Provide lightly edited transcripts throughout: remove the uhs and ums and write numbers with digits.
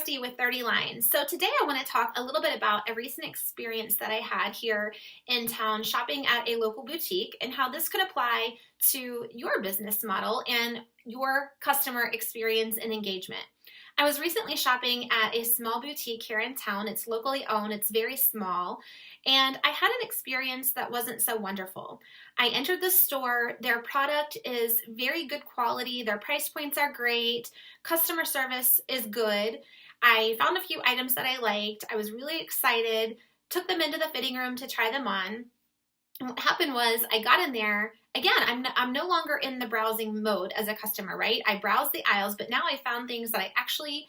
Christy with 30 Lines. So today I want to talk a little bit about a recent experience that I had here in town shopping at a local boutique and how this could apply to your business model and your customer experience and engagement. I was recently shopping at a small boutique here in town. It's locally owned, it's very small, and I had an experience that wasn't so wonderful. I entered the store, their product is very good quality, their price points are great, customer service is good. I found a few items that I liked, I was really excited, took them into the fitting room to try them on. And what happened was I got in there. Again, I'm no longer in the browsing mode as a customer, right? I browsed the aisles, but now I found things that I actually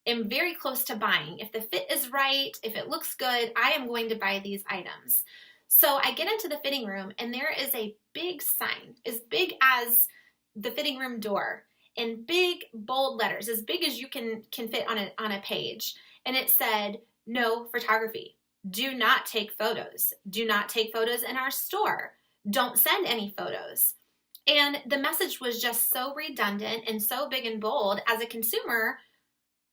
am very close to buying. If the fit is right, if it looks good, I am going to buy these items. So I get into the fitting room and there is a big sign, as big as the fitting room door, in big bold letters, as big as you can fit on a page. And it said, "No photography. Do not take photos. Do not take photos in our store. Don't send any photos." And the message was just so redundant and so big and bold. As a consumer,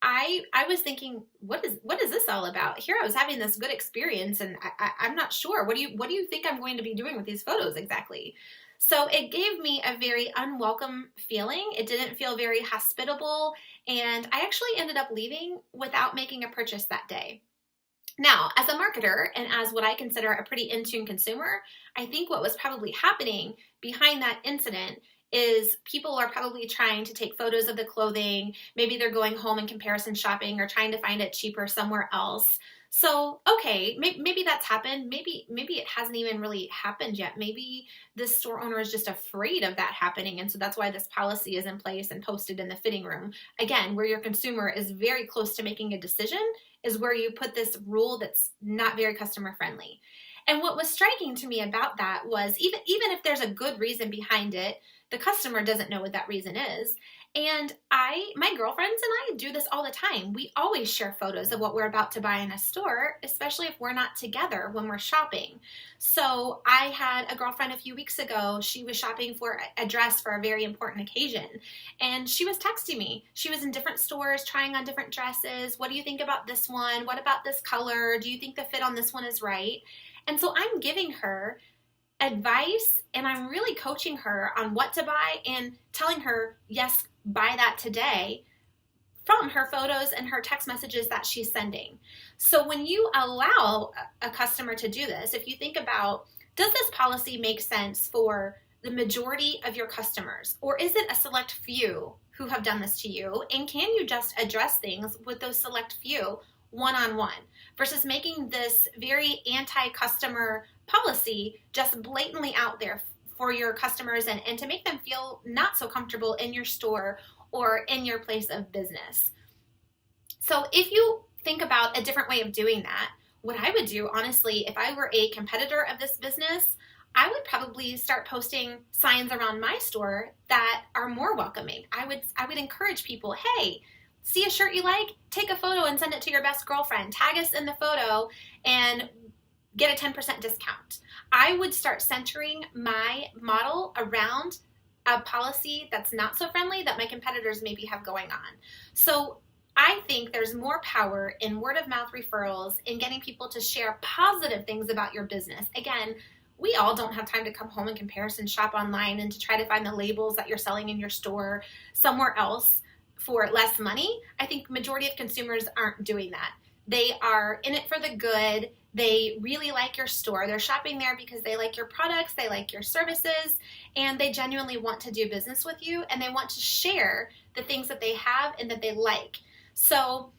I was thinking, what is this all about? Here I was having this good experience and I'm not sure. What do you think I'm going to be doing with these photos exactly? So it gave me a very unwelcome feeling. It didn't feel very hospitable, and I actually ended up leaving without making a purchase that day. Now, as a marketer and as what I consider a pretty in-tune consumer, I think what was probably happening behind that incident is people are probably trying to take photos of the clothing. Maybe they're going home and comparison shopping or trying to find it cheaper somewhere else. So, okay, maybe that's happened. Maybe it hasn't even really happened yet. Maybe this store owner is just afraid of that happening, and so that's why this policy is in place and posted in the fitting room. Again, where your consumer is very close to making a decision is where you put this rule that's not very customer friendly. And what was striking to me about that was even if there's a good reason behind it, the customer doesn't know what that reason is. And my girlfriends and I do this all the time. We always share photos of what we're about to buy in a store, especially if we're not together when we're shopping. So I had a girlfriend a few weeks ago. She was shopping for a dress for a very important occasion. And she was texting me. She was in different stores trying on different dresses. What do you think about this one? What about this color? Do you think the fit on this one is right? And so I'm giving her advice and I'm really coaching her on what to buy and telling her, yes, buy that today from her photos and her text messages that she's sending. So when you allow a customer to do this, if you think about, does this policy make sense for the majority of your customers? Or is it a select few who have done this to you? And can you just address things with those select few one-on-one versus making this very anti-customer policy just blatantly out there for your customers and to make them feel not so comfortable in your store or in your place of business. So if you think about a different way of doing that, what I would do, honestly, if I were a competitor of this business, I would probably start posting signs around my store that are more welcoming. I would encourage people, hey, see a shirt you like? Take a photo and send it to your best girlfriend. Tag us in the photo and get a 10% discount. I would start centering my model around a policy that's not so friendly that my competitors maybe have going on. So I think there's more power in word of mouth referrals, in getting people to share positive things about your business. Again, we all don't have time to come home and comparison shop online and to try to find the labels that you're selling in your store somewhere else for less money. I think majority of consumers aren't doing that. They are in it for the good. They really like your store. They're shopping there because they like your products, they like your services, and they genuinely want to do business with you, and they want to share the things that they have and that they like. So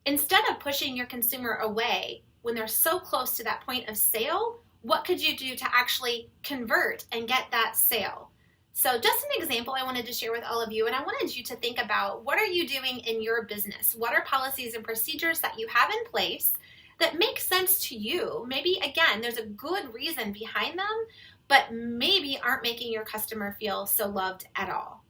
instead of pushing your consumer away when they're so close to that point of sale, what could you do to actually convert and get that sale? So just an example I wanted to share with all of you, and I wanted you to think about, what are you doing in your business? What are policies and procedures that you have in place that make sense to you? Maybe, again, there's a good reason behind them, but maybe aren't making your customer feel so loved at all.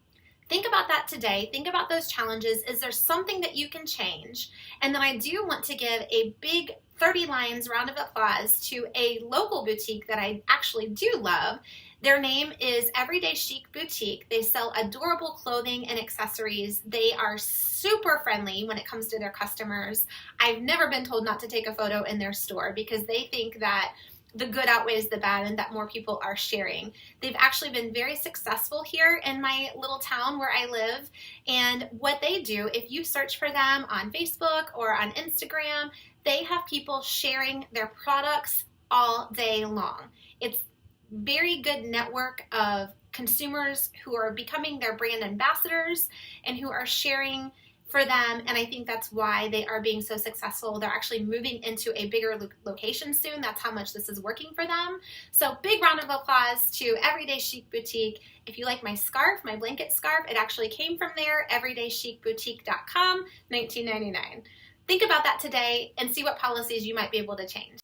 Think about that today. Think about those challenges. Is there something that you can change? And then I do want to give a big 30 Lines round of applause to a local boutique that I actually do love Their name is Everyday Chic Boutique. They sell adorable clothing and accessories. They are super friendly when it comes to their customers. I've never been told not to take a photo in their store because they think that the good outweighs the bad and that more people are sharing. They've actually been very successful here in my little town where I live. And what they do, if you search for them on Facebook or on Instagram, they have people sharing their products all day long. It's very good network of consumers who are becoming their brand ambassadors and who are sharing for them, and I think that's why they are being so successful. They're actually moving into a bigger location soon. That's how much this is working for them. So big round of applause to Everyday Chic Boutique. If you like my scarf, my blanket scarf, it actually came from there, everydaychicboutique.com, $19.99. Think about that today and see what policies you might be able to change.